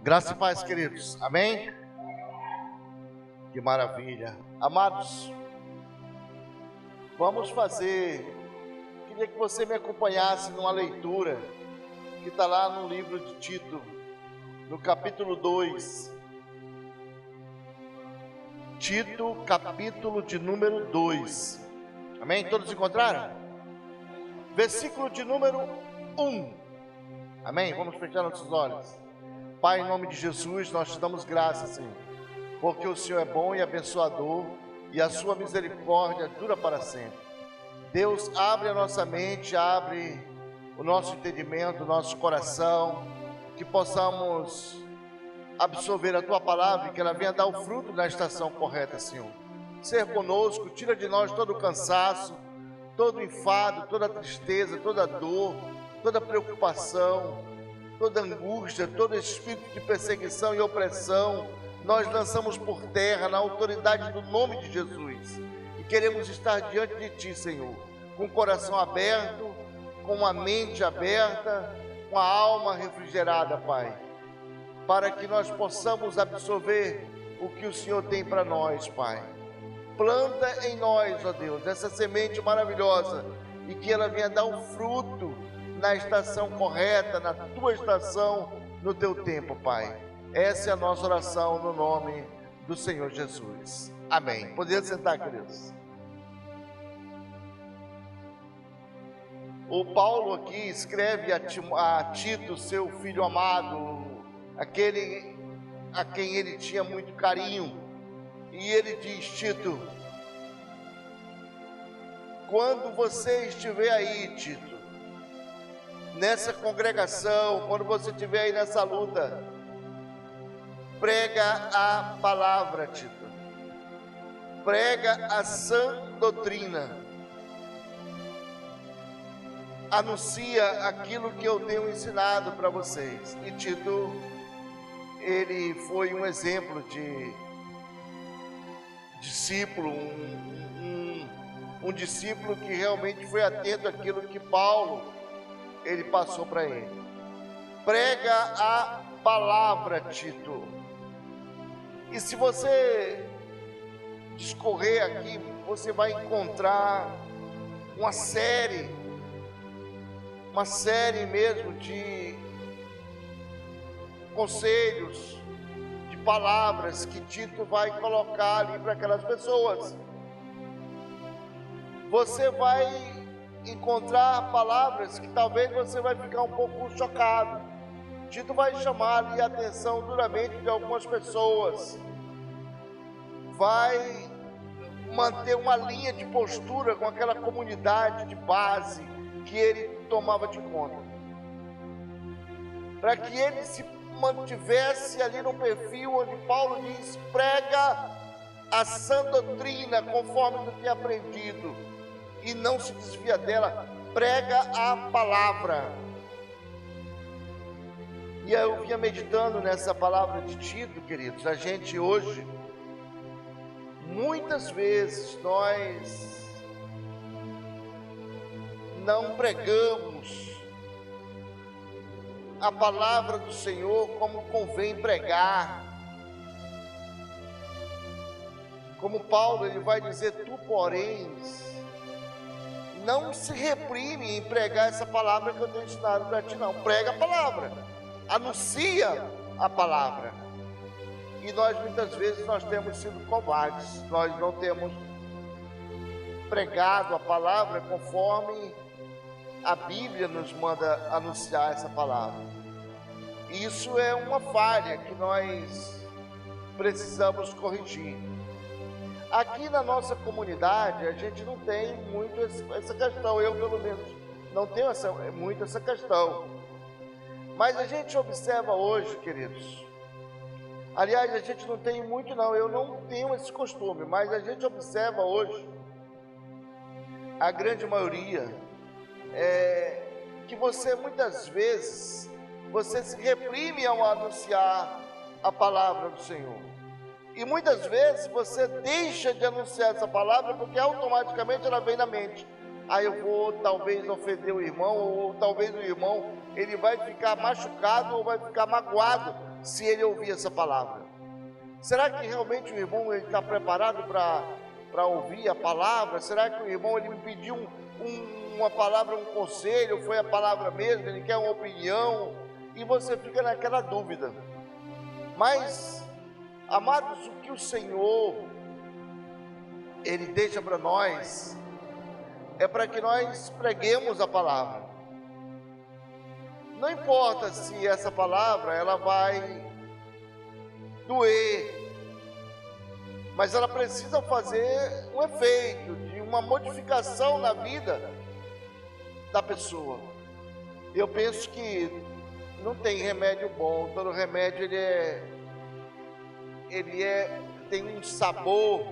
Graça e paz, queridos. Amém? Que maravilha. Amados, vamos fazer... Queria que você me acompanhasse numa leitura que está lá no livro de Tito, no capítulo 2. Tito, capítulo de número 2. Amém? Todos encontraram? Versículo de número 1. Amém? Vamos fechar nossos olhos. Pai, em nome de Jesus, nós te damos graças, Senhor, porque o Senhor é bom e abençoador, e a sua misericórdia dura para sempre. Deus, abre a nossa mente, abre o nosso entendimento, o nosso coração, que possamos absorver a tua palavra e que ela venha dar o fruto na estação correta, Senhor. Ser conosco, tira de nós todo o cansaço, todo o enfado, toda a tristeza, toda a dor, toda a preocupação, toda angústia, todo espírito de perseguição e opressão, nós lançamos por terra na autoridade do nome de Jesus. E queremos estar diante de Ti, Senhor, com o coração aberto, com a mente aberta, com a alma refrigerada, Pai, para que nós possamos absorver o que o Senhor tem para nós, Pai. Planta em nós, ó Deus, essa semente maravilhosa e que ela venha dar um fruto na estação correta, na tua estação, no teu tempo, Pai. Essa é a nossa oração no nome do Senhor Jesus. Amém. Poderia sentar, queridos. O Paulo aqui escreve a Tito, seu filho amado, aquele a quem ele tinha muito carinho, e ele diz: Tito, quando você estiver aí, Tito, nessa congregação, quando você estiver aí nessa luta, prega a palavra, Tito, prega a sã doutrina, anuncia aquilo que eu tenho ensinado para vocês. E Tito, ele foi um exemplo de discípulo, um discípulo que realmente foi atento àquilo que Paulo ele passou para ele. Prega a palavra, Tito. E se você discorrer aqui, você vai encontrar uma série mesmo de conselhos, de palavras que Tito vai colocar ali para aquelas pessoas. Você vai encontrar palavras que talvez você vai ficar um pouco chocado. Tito vai chamar ali a atenção duramente de algumas pessoas, vai manter uma linha de postura com aquela comunidade de base que ele tomava de conta, para que ele se mantivesse ali no perfil onde Paulo diz: prega a sã doutrina conforme tu tem aprendido e não se desvia dela, prega a palavra. E eu vinha meditando nessa palavra de Tito, queridos. A gente hoje, muitas vezes, nós não pregamos a palavra do Senhor como convém pregar. Como Paulo, ele vai dizer: tu, porém, não se reprime em pregar essa palavra que eu tenho ensinado para ti, não. Prega a palavra, anuncia a palavra. E nós, muitas vezes, nós temos sido covardes, nós não temos pregado a palavra conforme a Bíblia nos manda anunciar essa palavra. Isso é uma falha que nós precisamos corrigir. Aqui na nossa comunidade, a gente não tem muito essa questão. Eu, pelo menos, não tenho muito essa questão. Mas a gente observa hoje, queridos. Aliás, a gente não tem muito, não. Eu não tenho esse costume. Mas a gente observa hoje, a grande maioria, que você, muitas vezes, você se reprime ao anunciar a palavra do Senhor. E muitas vezes você deixa de anunciar essa palavra porque automaticamente ela vem na mente. aí eu vou talvez ofender o irmão, ou talvez o irmão, ele vai ficar machucado ou vai ficar magoado se ele ouvir essa palavra. Será que realmente o irmão está preparado para ouvir a palavra? Será que o irmão ele me pediu uma palavra, um conselho, foi a palavra mesmo, ele quer uma opinião, e você fica naquela dúvida. Mas, amados, o que o Senhor, Ele deixa para nós, é para que nós preguemos a palavra. Não importa se essa palavra, ela vai doer, mas ela precisa fazer um efeito, de uma modificação na vida da pessoa. Eu penso que não tem remédio bom, todo remédio tem um sabor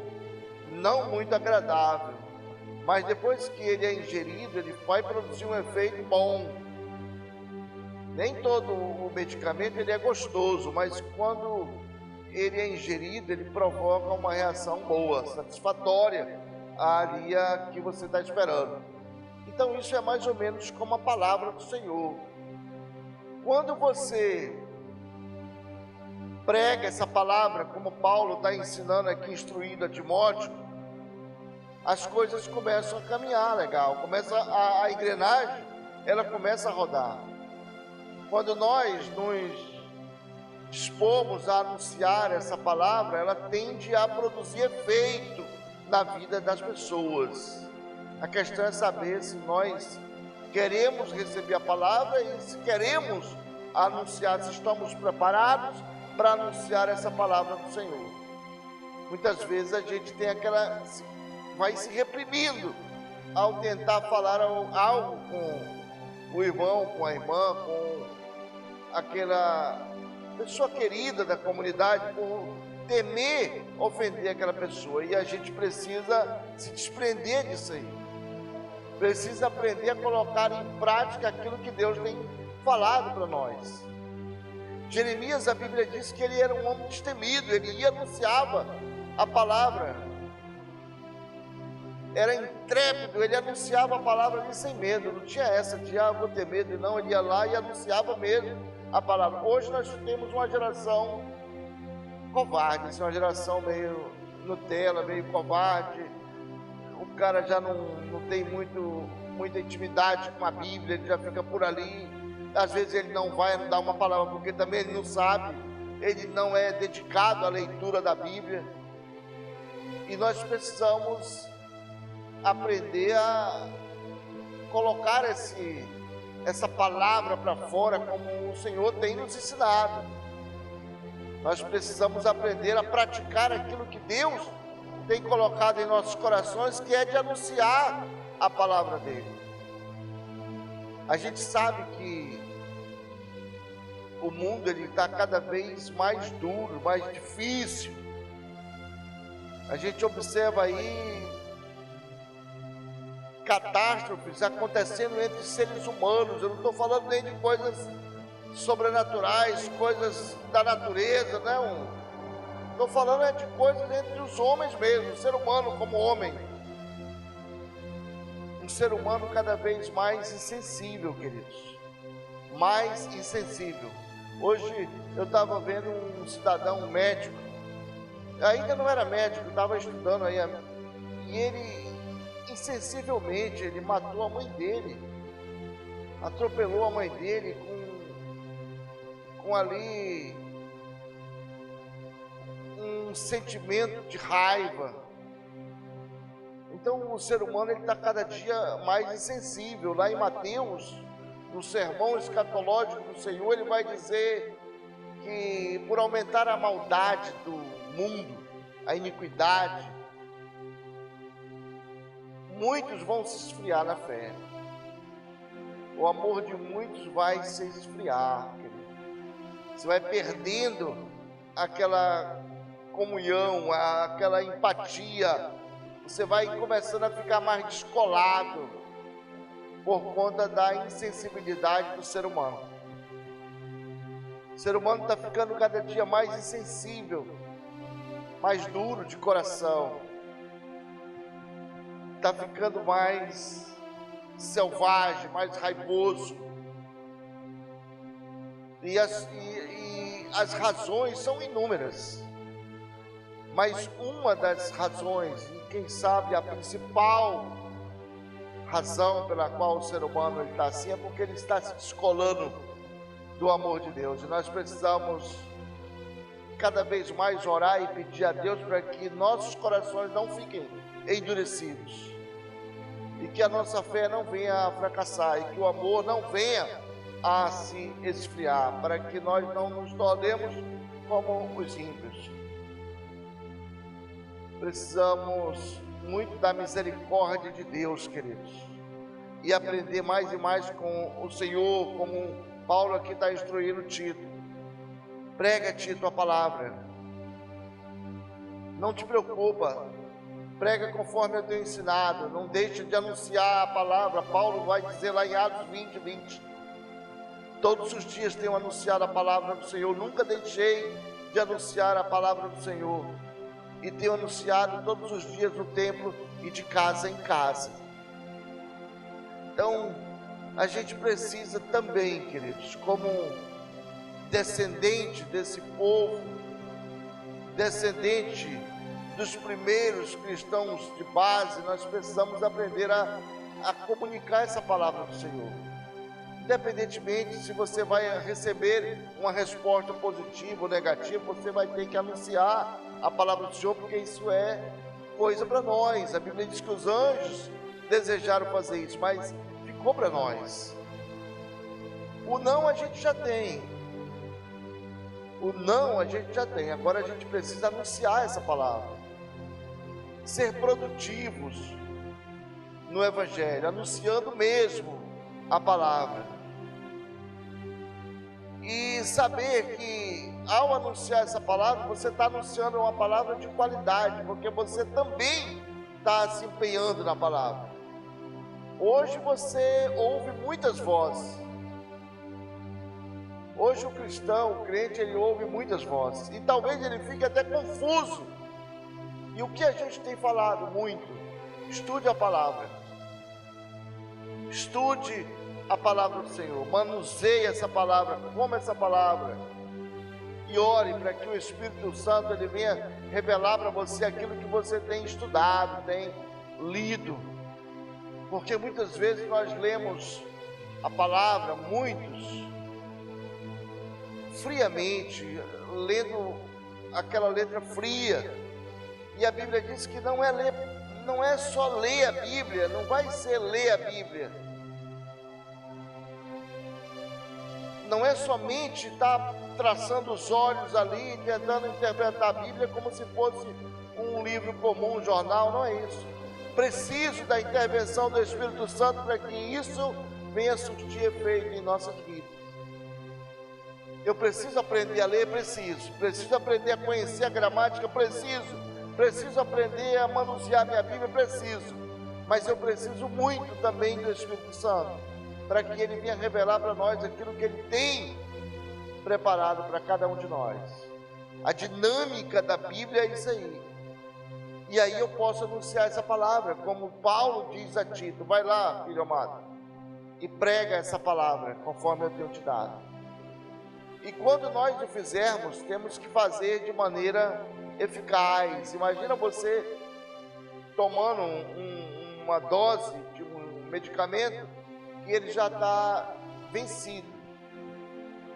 não muito agradável, mas depois que ele é ingerido, ele vai produzir um efeito bom. Nem todo o medicamento ele é gostoso, mas quando ele é ingerido, ele provoca uma reação boa, satisfatória, ali a que você está esperando. Então isso é mais ou menos como a palavra do Senhor. Quando você prega essa palavra, como Paulo está ensinando aqui, instruindo a Timóteo, as coisas começam a caminhar legal, começa a engrenagem, ela começa a rodar. Quando nós nos dispomos a anunciar essa palavra, ela tende a produzir efeito na vida das pessoas. A questão é saber se nós queremos receber a palavra e se queremos anunciar, se estamos preparados para anunciar essa palavra do Senhor. Muitas vezes a gente tem vai se reprimindo ao tentar falar algo com o irmão, com a irmã, com aquela pessoa querida da comunidade, por temer ofender aquela pessoa. E a gente precisa se desprender disso aí. Precisa aprender a colocar em prática aquilo que Deus tem falado para nós. Jeremias, a Bíblia diz que ele era um homem destemido, ele ia anunciava a palavra, era intrépido, ele anunciava a palavra ali sem medo, não tinha essa de vou ter medo, não, ele ia lá e anunciava mesmo a palavra. Hoje nós temos uma geração covarde, uma geração meio Nutella, meio covarde. O cara já não tem muita intimidade com a Bíblia, ele já fica por ali. Às vezes ele não vai dar uma palavra, porque também ele não sabe, ele não é dedicado à leitura da Bíblia. E nós precisamos aprender a colocar essa palavra para fora, como o Senhor tem nos ensinado. Nós precisamos aprender a praticar aquilo que Deus tem colocado em nossos corações, que é de anunciar a palavra dele. A gente sabe que o mundo está cada vez mais duro, mais difícil. A gente observa aí catástrofes acontecendo entre seres humanos. Eu não estou falando nem de coisas sobrenaturais, coisas da natureza, não. Estou falando de coisas entre os homens mesmo, o ser humano como homem. Um ser humano cada vez mais insensível, queridos. Mais insensível. Hoje eu estava vendo um cidadão, um médico, ainda não era médico, estava estudando aí, e ele, insensivelmente, ele matou a mãe dele, atropelou a mãe dele com ali um sentimento de raiva. Então o ser humano está cada dia mais insensível. Lá em Mateus, no sermão escatológico do Senhor, ele vai dizer que por aumentar a maldade do mundo, a iniquidade, muitos vão se esfriar na fé. O amor de muitos vai se esfriar, querido. Você vai perdendo aquela comunhão, aquela empatia. Você vai começando a ficar mais descolado por conta da insensibilidade do ser humano. O ser humano está ficando cada dia mais insensível, mais duro de coração. Está ficando mais selvagem, mais raivoso. E as razões são inúmeras. Mas uma das razões, e quem sabe a principal razão pela qual o ser humano está assim, é porque ele está se descolando do amor de Deus. E nós precisamos cada vez mais orar e pedir a Deus para que nossos corações não fiquem endurecidos, e que a nossa fé não venha a fracassar, e que o amor não venha a se esfriar, para que nós não nos tornemos como os ímpios. Precisamos muito da misericórdia de Deus, queridos, e aprender mais e mais com o Senhor, como Paulo aqui está instruindo Tito. Prega, Tito, a palavra. Não te preocupa. Prega conforme eu tenho ensinado. Não deixe de anunciar a palavra. Paulo vai dizer lá em Atos 20. Todos os dias tenho anunciado a palavra do Senhor. Nunca deixei de anunciar a palavra do Senhor. E tenho anunciado todos os dias no templo e de casa em casa. Então, a gente precisa também, queridos, como descendente desse povo, descendente dos primeiros cristãos de base, nós precisamos aprender a comunicar essa palavra do Senhor. Independentemente se você vai receber uma resposta positiva ou negativa, você vai ter que anunciar a palavra do Senhor, porque isso é coisa para nós. A Bíblia diz que os anjos desejaram fazer isso, mas ficou para nós. O não a gente já tem. Agora a gente precisa anunciar essa palavra. Ser produtivos no Evangelho, anunciando mesmo a palavra. E saber que ao anunciar essa palavra, você está anunciando uma palavra de qualidade, porque você também está se empenhando na palavra. Hoje você ouve muitas vozes. Hoje o cristão, o crente, ele ouve muitas vozes, e talvez ele fique até confuso. E o que a gente tem falado muito? Estude a palavra. Estude a palavra do Senhor. Manuseie essa palavra, coma essa palavra. E ore para que o Espírito Santo ele venha revelar para você aquilo que você tem estudado, tem lido. Porque muitas vezes nós lemos a palavra, muitos, friamente, lendo aquela letra fria. E a Bíblia diz que não é só ler a Bíblia, não vai ser ler a Bíblia. Não é somente estar traçando os olhos ali, tentando interpretar a Bíblia como se fosse um livro comum, um jornal, não é isso. Preciso da intervenção do Espírito Santo para que isso venha surtir efeito em nossas vidas. Eu preciso aprender a ler? Preciso aprender a conhecer a gramática? Preciso aprender a manusear minha Bíblia? Preciso. Mas eu preciso muito também do Espírito Santo, para que Ele venha revelar para nós aquilo que Ele tem preparado para cada um de nós. A dinâmica da Bíblia é isso aí. E aí eu posso anunciar essa palavra, como Paulo diz a Tito: vai lá, filho amado, e prega essa palavra, conforme eu tenho te dado. E quando nós o fizermos, temos que fazer de maneira eficaz. Imagina você tomando uma dose de um medicamento que ele já está vencido.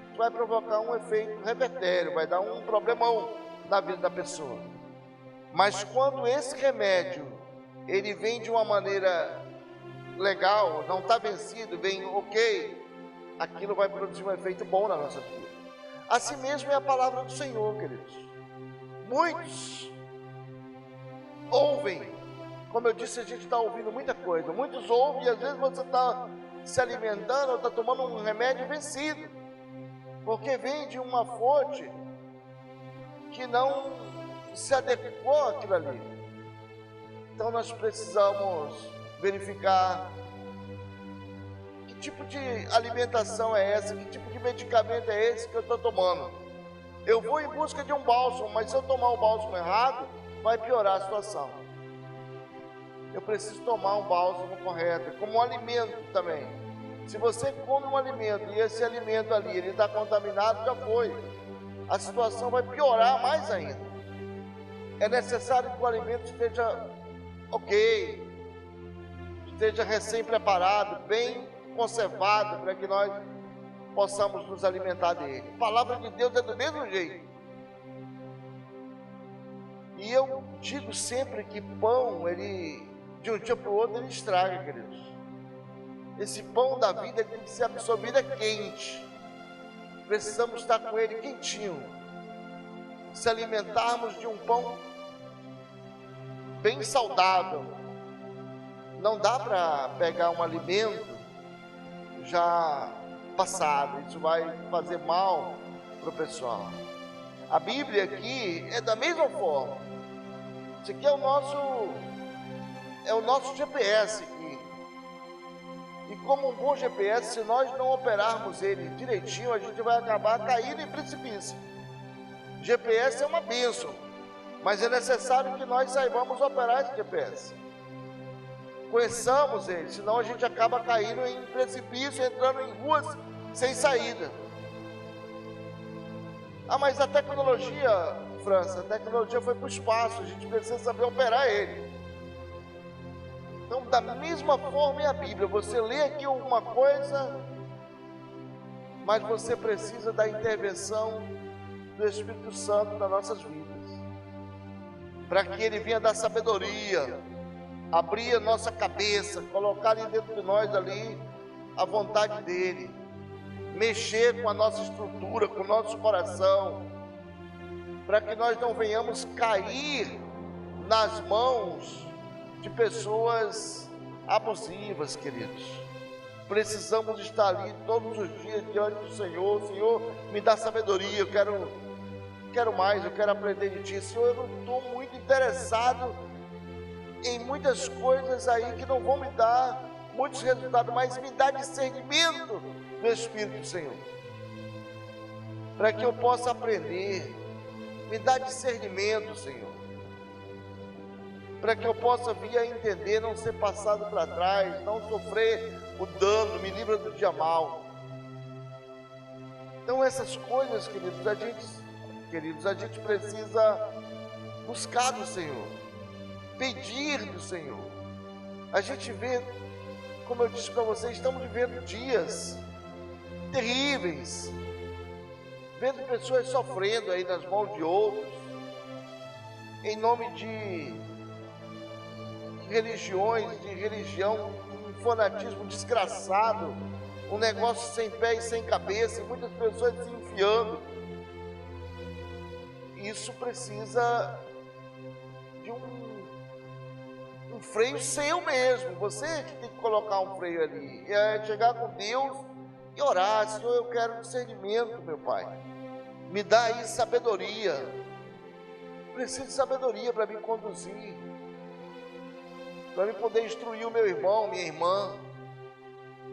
Isso vai provocar um efeito revertério, vai dar um problemão na vida da pessoa. Mas quando esse remédio ele vem de uma maneira legal, não está vencido, vem ok, aquilo vai produzir um efeito bom na nossa vida. Assim mesmo é a palavra do Senhor, queridos. Muitos ouvem, como eu disse, a gente está ouvindo muita coisa. Muitos ouvem e às vezes você está se alimentando ou está tomando um remédio vencido, porque vem de uma fonte que não se adequou àquilo ali. Então nós precisamos verificar que tipo de alimentação é essa, que tipo de medicamento é esse que eu estou tomando. Eu vou em busca de um bálsamo, mas se eu tomar o bálsamo errado, vai piorar a situação. eu preciso tomar um bálsamo correto, como um alimento também. Se você come um alimento e esse alimento ali, ele está contaminado, já foi. A situação vai piorar mais ainda. É necessário que o alimento esteja ok, esteja recém-preparado, bem conservado, para que nós possamos nos alimentar dele. A palavra de Deus é do mesmo jeito. E eu digo sempre que pão, ele, de um dia para o outro, ele estraga, queridos. Esse pão da vida tem que ser absorvido quente. Precisamos estar com ele quentinho. Se alimentarmos de um pão bem saudável. Não dá para pegar um alimento já passado. Isso vai fazer mal para o pessoal. A Bíblia aqui é da mesma forma. Isso aqui é o nosso GPS aqui. E como um bom GPS, se nós não operarmos ele direitinho, a gente vai acabar caindo em precipício. GPS é uma bênção, mas é necessário que nós saibamos operar esse GPS. Conheçamos ele, senão a gente acaba caindo em precipício, entrando em ruas sem saída. Ah, mas a tecnologia, França, a tecnologia foi para o espaço, a gente precisa saber operar ele. Então, da mesma forma é a Bíblia, você lê aqui alguma coisa, mas você precisa da intervenção do Espírito Santo nas nossas vidas, para que ele venha dar sabedoria, abrir a nossa cabeça, colocar dentro de nós ali a vontade dele, mexer com a nossa estrutura, com o nosso coração, para que nós não venhamos cair nas mãos de pessoas abusivas, queridos. Precisamos estar ali todos os dias diante do Senhor. Senhor, me dá sabedoria, eu quero mais, eu quero aprender de Ti. Senhor, eu não estou muito interessado em muitas coisas aí que não vão me dar muitos resultados, mas me dá discernimento do Espírito do Senhor, para que eu possa aprender. Me dá discernimento, Senhor, para que eu possa vir a entender, não ser passado para trás, não sofrer o dano, me livra do dia mal. Então essas coisas, queridos, a gente precisa buscar do Senhor, pedir do Senhor. A gente vê, como eu disse para vocês, estamos vivendo dias terríveis, vendo pessoas sofrendo aí nas mãos de outros, em nome de religiões, de religião, um fanatismo desgraçado, um negócio sem pé e sem cabeça, e muitas pessoas se enfiando. Isso precisa de um freio seu mesmo. Você que tem que colocar um freio ali, é chegar com Deus e orar. Senhor, eu quero discernimento, meu Pai, me dá aí sabedoria. Preciso de sabedoria para me conduzir, para me poder instruir o meu irmão, minha irmã.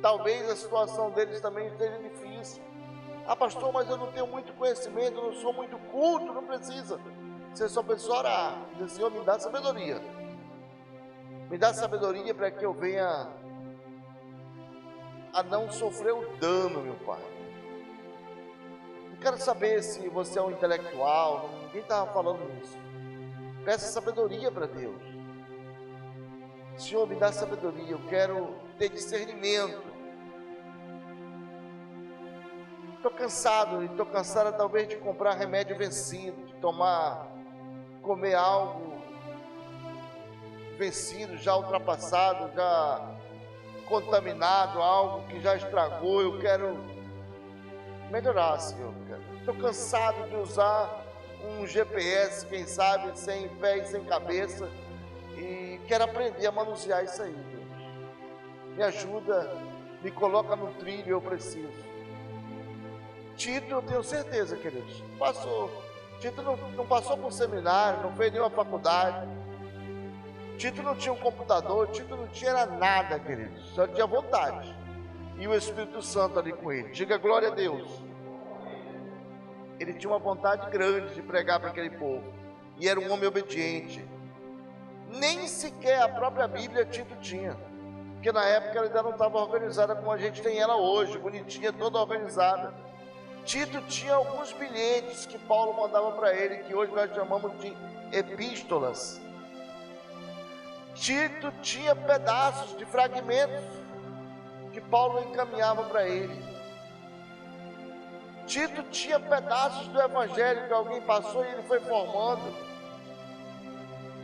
Talvez a situação deles também esteja difícil. Ah, pastor, mas eu não tenho muito conhecimento, eu não sou muito culto. Não precisa. Você só precisa orar. Dizer, Senhor, me dá sabedoria. Me dá sabedoria para que eu venha a não sofrer o dano, meu Pai. Não quero saber se você é um intelectual, ninguém estava falando isso. Peça sabedoria para Deus. Senhor, me dá sabedoria, eu quero ter discernimento. Estou cansada talvez de comprar remédio vencido, de comer algo vencido, já ultrapassado, já contaminado, algo que já estragou. Eu quero melhorar, Senhor. Estou cansado de usar um GPS, quem sabe, sem pé e sem cabeça, e quero aprender a manusear isso aí, Deus. Me ajuda, me coloca no trilho, eu preciso. Tito, eu tenho certeza, queridos, Tito não passou por seminário, não fez nenhuma faculdade. Tito não tinha um computador, Tito não tinha nada, queridos, só tinha vontade. E o Espírito Santo ali com ele. Diga glória a Deus. Ele tinha uma vontade grande de pregar para aquele povo. E era um homem obediente. Nem sequer a própria Bíblia Tito tinha, porque na época ela ainda não estava organizada como a gente tem ela hoje, bonitinha, toda organizada. Tito tinha alguns bilhetes que Paulo mandava para ele, que hoje nós chamamos de epístolas. Tito tinha pedaços de fragmentos que Paulo encaminhava para ele. Tito tinha pedaços do evangelho que alguém passou e ele foi formando.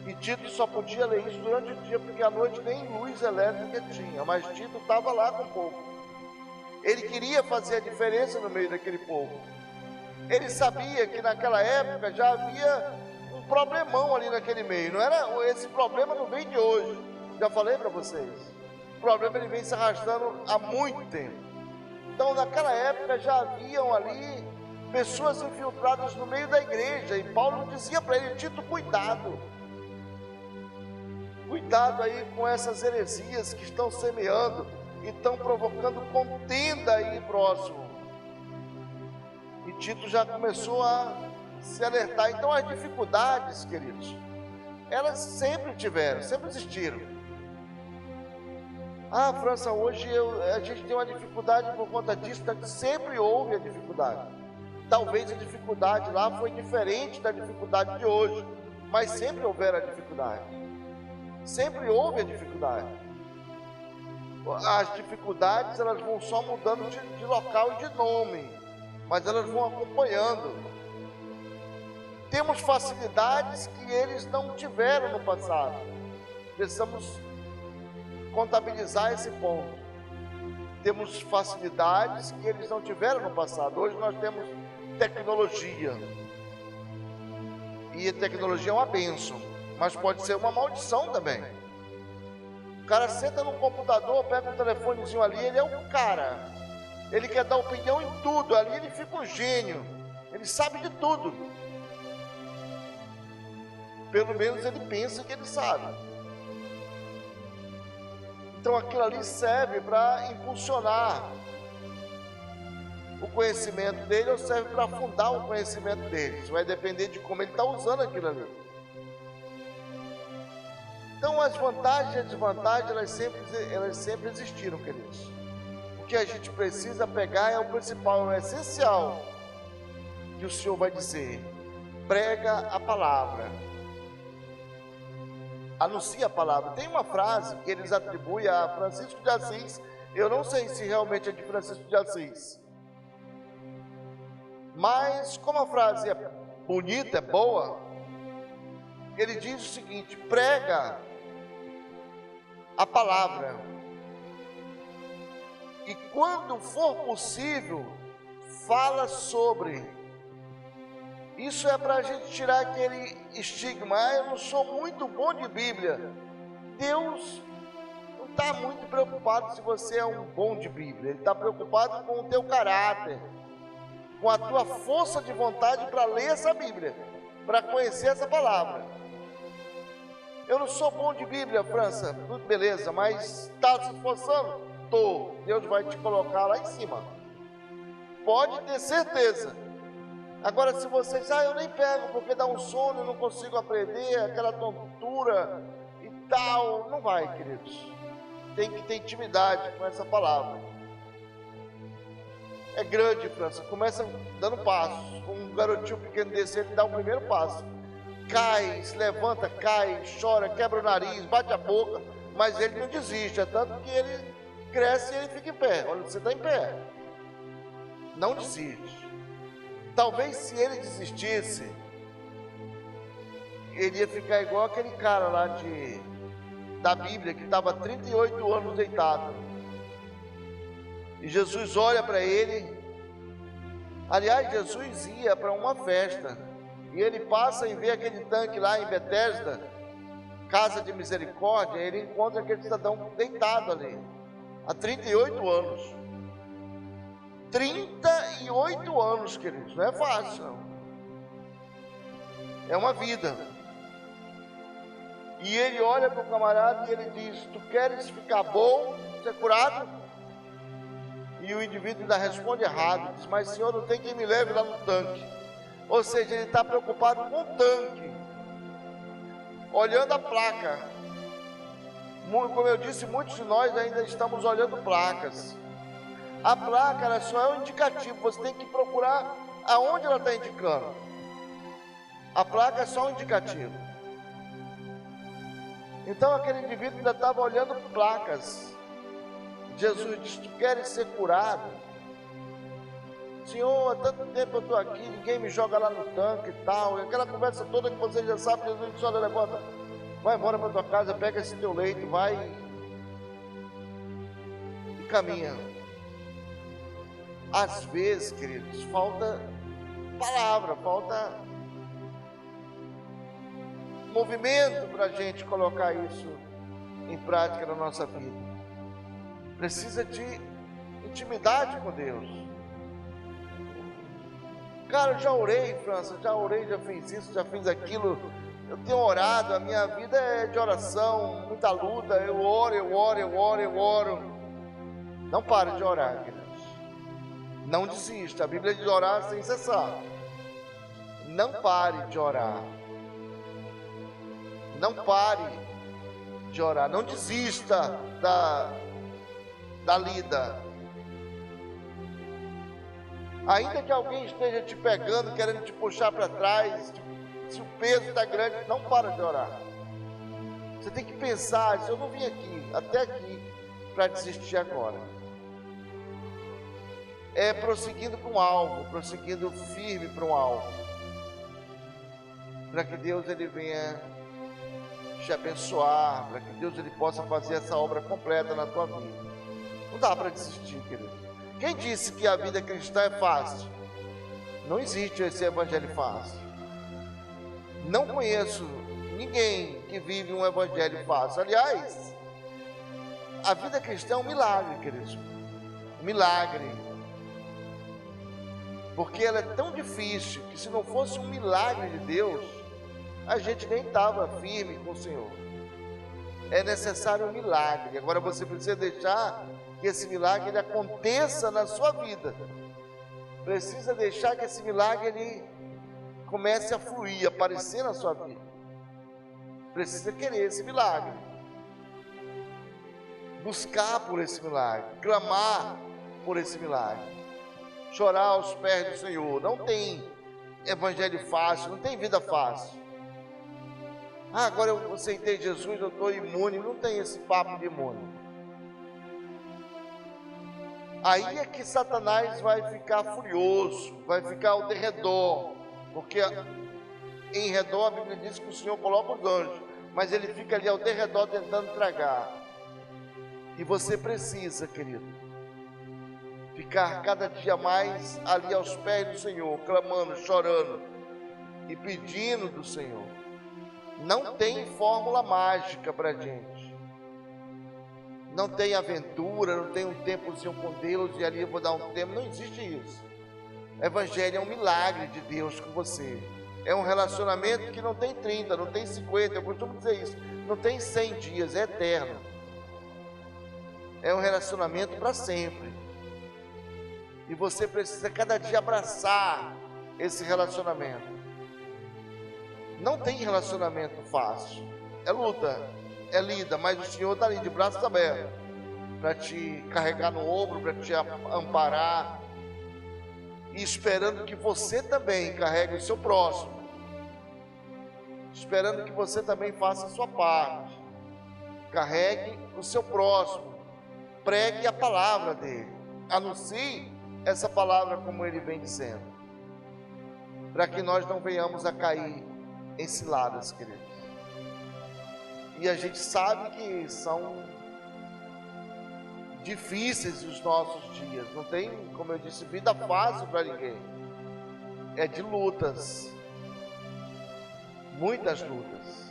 E Tito só podia ler isso durante o dia, porque à noite nem luz elétrica tinha, mas Tito estava lá com o povo. Ele queria fazer a diferença no meio daquele povo. Ele sabia que naquela época já havia um problemão ali naquele meio. Não era, esse problema não vem de hoje. Já falei para vocês. O problema ele vem se arrastando há muito tempo. Então naquela época já haviam ali pessoas infiltradas no meio da igreja. E Paulo dizia para ele: Tito, cuidado. Cuidado aí com essas heresias que estão semeando e estão provocando contenda aí próximo. E Tito já começou a se alertar. Então as dificuldades, queridos, elas sempre tiveram, sempre existiram. Ah, França, hoje a gente tem uma dificuldade por conta disso. Sempre houve a dificuldade. Talvez a dificuldade lá foi diferente da dificuldade de hoje, mas sempre houveram a dificuldade. Sempre houve a dificuldade. As dificuldades elas vão só mudando de local e de nome, mas elas vão acompanhando. Temos facilidades que eles não tiveram no passado. Precisamos contabilizar esse ponto. Temos facilidades que eles não tiveram no passado. Hoje nós temos tecnologia. E a tecnologia é uma bênção, mas pode ser uma maldição também. O cara senta no computador, pega um telefonezinho ali, ele é um cara. Ele quer dar opinião em tudo, ali ele fica um gênio. Ele sabe de tudo. Pelo menos ele pensa que ele sabe. Então aquilo ali serve para impulsionar o conhecimento dele ou serve para afundar o conhecimento dele. Isso vai depender de como ele está usando aquilo ali. Então as vantagens e as desvantagens, elas sempre existiram, queridos. O que a gente precisa pegar é o principal, o essencial, que o Senhor vai dizer: prega a palavra, anuncia a palavra. Tem uma frase que eles atribuem a Francisco de Assis, eu não sei se realmente é de Francisco de Assis, mas como a frase é bonita, é boa, ele diz o seguinte: prega a palavra, e quando for possível, fala sobre. Isso é para a gente tirar aquele estigma: eu não sou muito bom de Bíblia. Deus não está muito preocupado se você é um bom de Bíblia. Ele está preocupado com o teu caráter, com a tua força de vontade para ler essa Bíblia, para conhecer essa palavra. Eu não sou bom de Bíblia, França, tudo beleza, mas está se esforçando? Estou. Deus vai te colocar lá em cima. Pode ter certeza. Agora, se você diz: eu nem pego porque dá um sono, eu não consigo aprender, aquela tontura e tal, não vai, queridos. Tem que ter intimidade com essa palavra. É grande, França, começa dando passos. Um garotinho pequeno desse, ele dá o primeiro passo. Cai, se levanta, cai, chora, quebra o nariz, bate a boca, mas ele não desiste. É tanto que ele cresce e ele fica em pé. Olha, você está em pé. Não desiste. Talvez se ele desistisse, ele ia ficar igual aquele cara lá da Bíblia, que estava 38 anos deitado. E Jesus olha para ele. Aliás, Jesus ia para uma festa. E ele passa e vê aquele tanque lá em Betesda, casa de misericórdia. Ele encontra aquele cidadão deitado ali, há 38 anos. 38 anos, queridos, não é fácil, não. É uma vida. E ele olha para o camarada e ele diz: tu queres ficar bom, ser curado? E o indivíduo ainda responde errado, diz: mas Senhor, não tem quem me leve lá no tanque. Ou seja, ele está preocupado com o tanque. olhando a placa. Como eu disse, muitos de nós ainda estamos olhando placas. A placa, ela só é um indicativo, você tem que procurar aonde ela está indicando. A placa é só um indicativo. Então aquele indivíduo ainda estava olhando placas. Jesus disse: tu queres ser curado? Senhor, há tanto tempo eu estou aqui, ninguém me joga lá no tanque e tal. E aquela conversa toda que você já sabe, Jesus disse: olha, levanta, vai embora para tua casa, pega esse teu leito, vai e caminha. Às vezes, queridos, falta palavra, falta movimento para a gente colocar isso em prática na nossa vida. Precisa de intimidade com Deus. Cara, eu já orei, França, já orei, já fiz isso, já fiz aquilo. Eu tenho orado, a minha vida é de oração, muita luta. Eu oro. Não pare de orar, queridos. Não desista. A Bíblia diz orar sem cessar. Não pare de orar. Não pare de orar. Não desista da lida. Ainda que alguém esteja te pegando, querendo te puxar para trás, se o peso está grande, não para de orar. Você tem que pensar: se eu não vim até aqui, para desistir agora. É prosseguindo para um alvo, prosseguindo firme para um alvo, para que Deus ele venha te abençoar, para que Deus ele possa fazer essa obra completa na tua vida. Não dá para desistir, querido. Quem disse que a vida cristã é fácil? Não existe esse evangelho fácil. Não conheço ninguém que vive um evangelho fácil. Aliás, a vida cristã é um milagre, queridos. Um milagre. Porque ela é tão difícil que, se não fosse um milagre de Deus, a gente nem estava firme com o Senhor. É necessário um milagre. Agora você precisa deixar que esse milagre ele aconteça na sua vida. Precisa deixar que esse milagre ele comece a fluir, a aparecer na sua vida. Precisa querer esse milagre, buscar por esse milagre, clamar por esse milagre, chorar aos pés do Senhor. Não tem evangelho fácil, não tem vida fácil. Agora eu aceitei Jesus, eu estou imune. Não tem esse papo de imune. Aí é que Satanás vai ficar furioso, vai ficar ao derredor, porque em redor a Bíblia diz que o Senhor coloca os anjos, mas ele fica ali ao derredor tentando tragar. E você precisa, querido, ficar cada dia mais ali aos pés do Senhor, clamando, chorando e pedindo do Senhor. Não tem fórmula mágica para a gente. Não tem aventura, não tem um tempozinho com Deus e ali eu vou dar um tempo. Não existe isso. Evangelho é um milagre de Deus com você. É um relacionamento que não tem 30, não tem 50, eu costumo dizer isso. Não tem 100 dias, é eterno. É um relacionamento para sempre. E você precisa cada dia abraçar esse relacionamento. Não tem relacionamento fácil. É luta, é lida, mas o Senhor está ali de braços abertos para te carregar no ombro, para te amparar, e esperando que você também carregue o seu próximo, esperando que você também faça a sua parte, carregue o seu próximo, pregue a palavra dele, anuncie essa palavra como ele vem dizendo, para que nós não venhamos a cair em ciladas, queridos. E a gente sabe que são difíceis os nossos dias. Não tem, como eu disse, vida fácil para ninguém. É de lutas. Muitas lutas.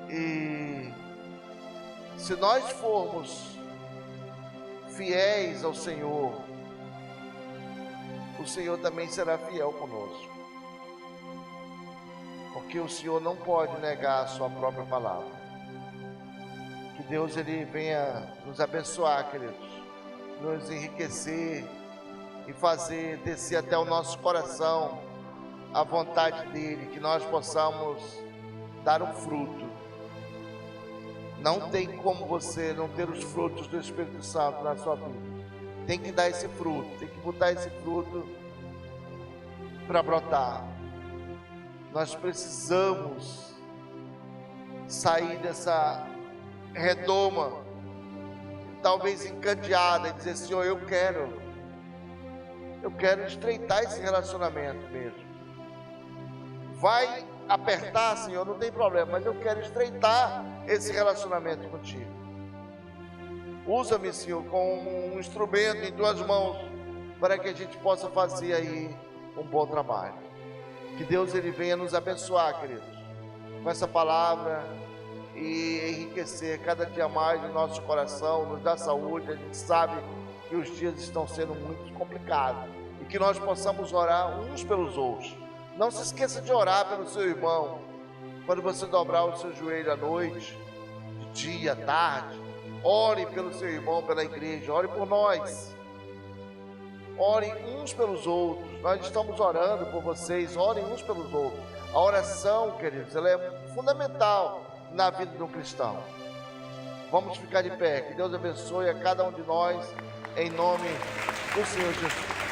E se nós formos fiéis ao Senhor, o Senhor também será fiel conosco. Porque o Senhor não pode negar a sua própria palavra. Que Deus ele venha nos abençoar, queridos, nos enriquecer e fazer descer até o nosso coração a vontade dele, que nós possamos dar um fruto. Não tem como você não ter os frutos do Espírito Santo na sua vida. Tem que dar esse fruto, tem que botar esse fruto para brotar. Nós precisamos sair dessa redoma, talvez encadeada, e dizer: Senhor, eu quero estreitar esse relacionamento mesmo. Vai apertar, Senhor, não tem problema, mas eu quero estreitar esse relacionamento contigo. Usa-me, Senhor, como um instrumento em tuas mãos, para que a gente possa fazer aí um bom trabalho. Que Deus ele venha nos abençoar, queridos, com essa palavra, e enriquecer cada dia mais o nosso coração, nos dar saúde. A gente sabe que os dias estão sendo muito complicados, e que nós possamos orar uns pelos outros. Não se esqueça de orar pelo seu irmão, quando você dobrar o seu joelho à noite, de dia, à tarde. Ore pelo seu irmão, pela igreja, ore por nós. Orem uns pelos outros. Nós estamos orando por vocês, orem uns pelos outros. A oração, queridos, ela é fundamental na vida do cristão. Vamos ficar de pé. Que Deus abençoe a cada um de nós, em nome do Senhor Jesus.